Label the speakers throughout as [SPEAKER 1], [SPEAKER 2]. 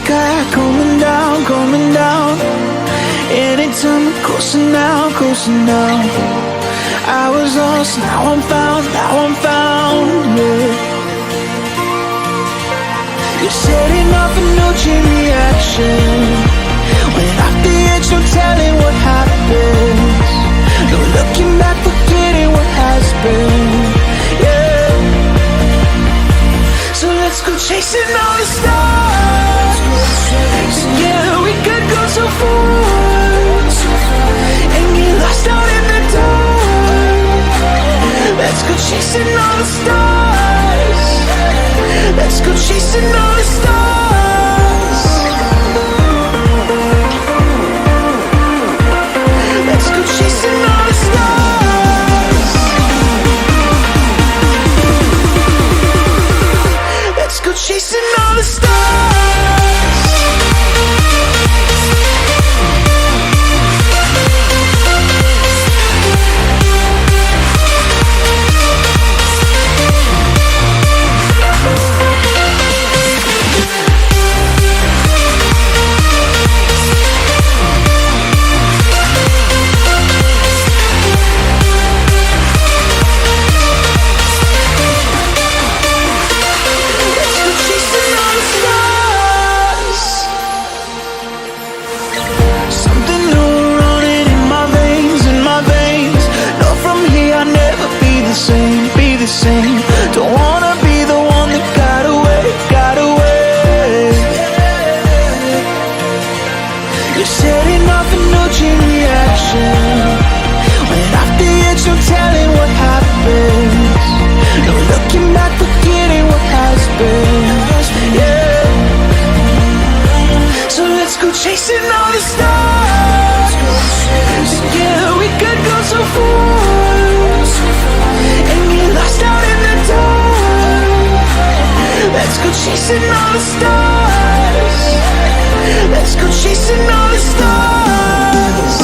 [SPEAKER 1] sky coming down, coming down. Anytime I'm closer now, closer now. I was lost, now I'm found, now I'm found, yeah. You're setting off a no chain reaction. When off the edge, no telling what happens. No looking back, forgetting what has been, yeah. So let's go chasing all the stars. Together we could go so far and get lost out in the dark. Let's go chasing all the stars. Let's go chasing all the stars. Let's go chasing all the stars. Let's go chasing all the stars. Don't wanna be the one that got away, got away. You're setting off a no chain reaction. When off the edge, no telling what happens. No looking back, forgetting what has been, yeah. So let's go chasing all the stars. Together we could go so far and get lost out in the dark. Let's go chasing all the stars. Let's go chasing all the stars.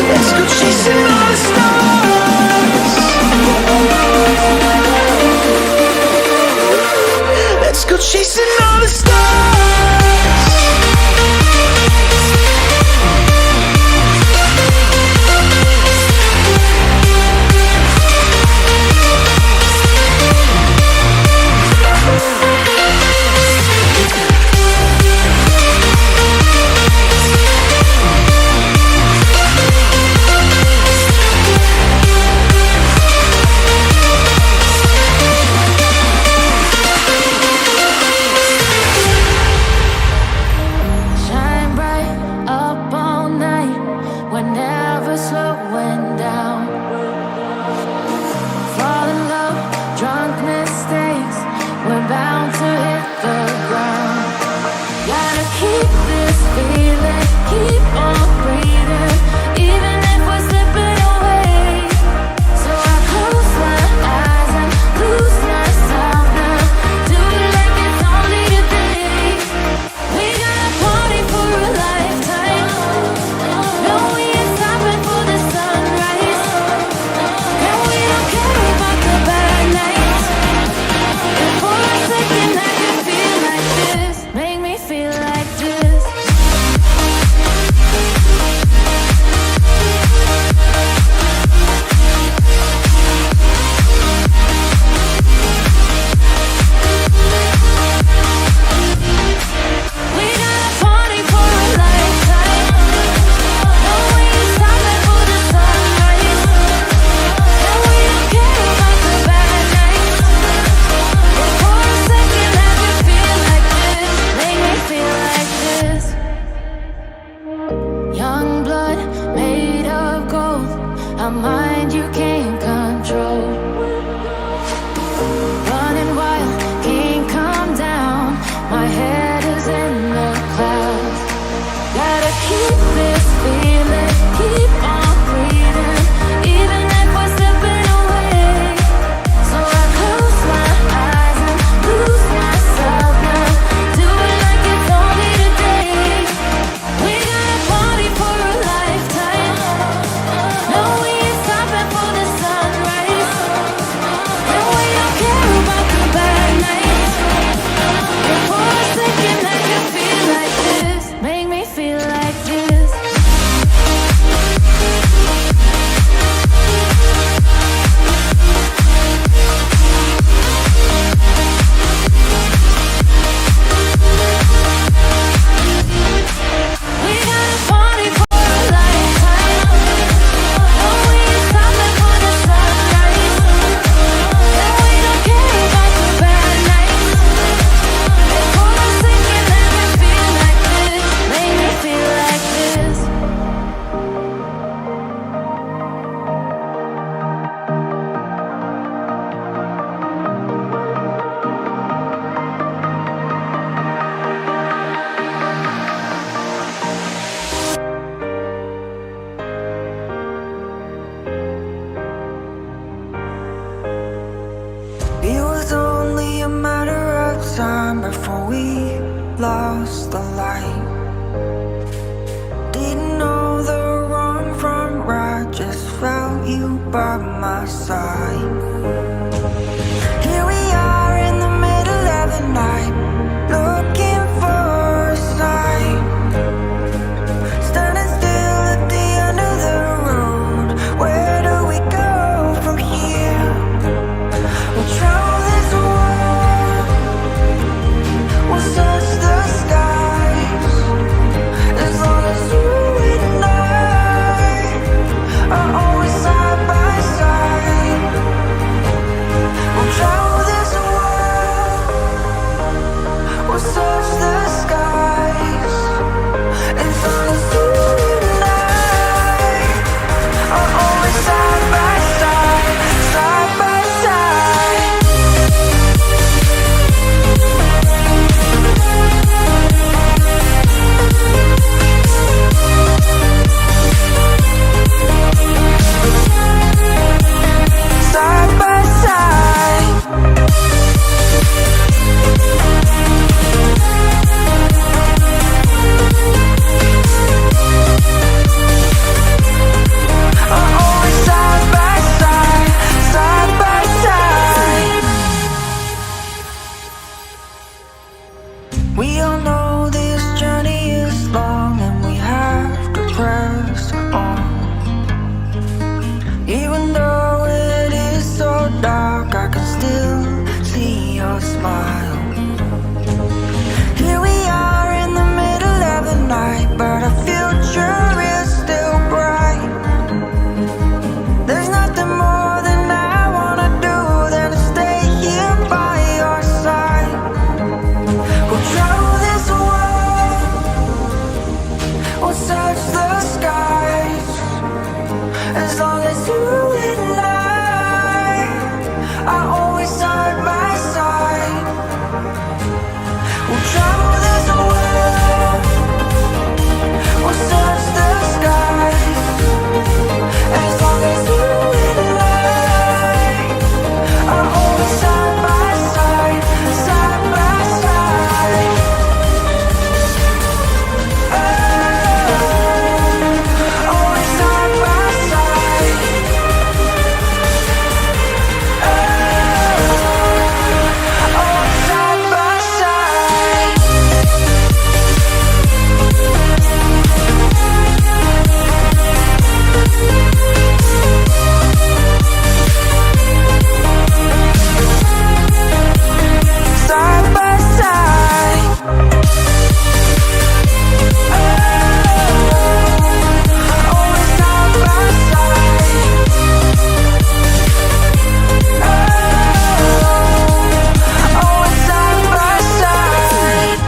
[SPEAKER 1] Let's go chasing all the stars. Let's go chasing all the stars. by my side. Here we are in the middle of the night, looking for a sign. Standing still at the end of the road. Where do we go from here? We'll travel this world, we'll search the skies. As long as you and I are always side by side. We'll travel this world, we'll search the skies. As long as you and I are always side by side, side by side. Side by side. Are always side by side, side by side. We all know this journey is long and we have to press on. Even though it is so dark, I can still see your smile. Here we are in the middle of the night, but our future is still bright. There's nothing more than I wanna do than to stay here by your side. We'll travel this world, we'll search the skies. As long as you and I are always side by side. We'll travel this world, we'll search the skies. As long as you and I are always side by side, side by side. Always side by side. Always side by side. Side by side. Always side by side. Always side by side.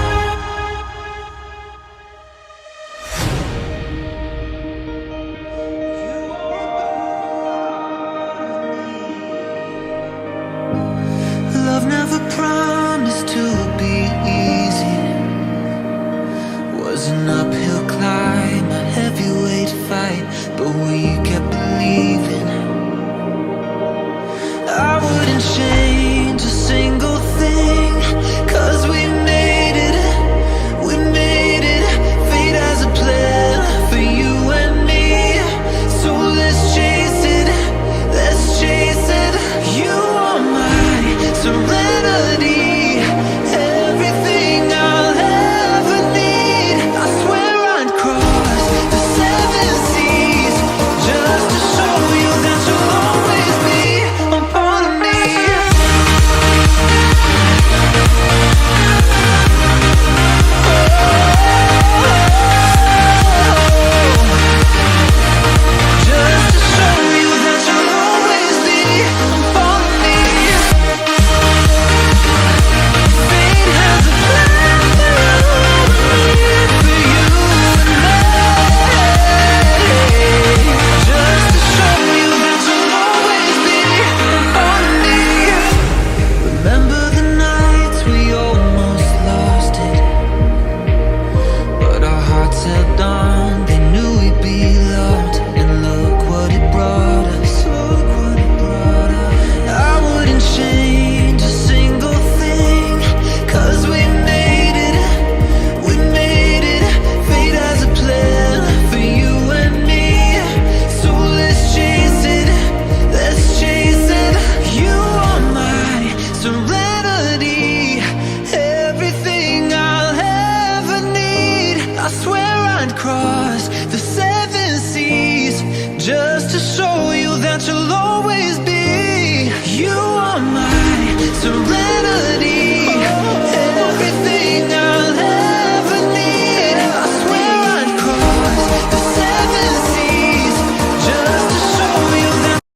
[SPEAKER 1] Love never promised to be easy. Was an uphill climb, a heavyweight fight, but we kept believing.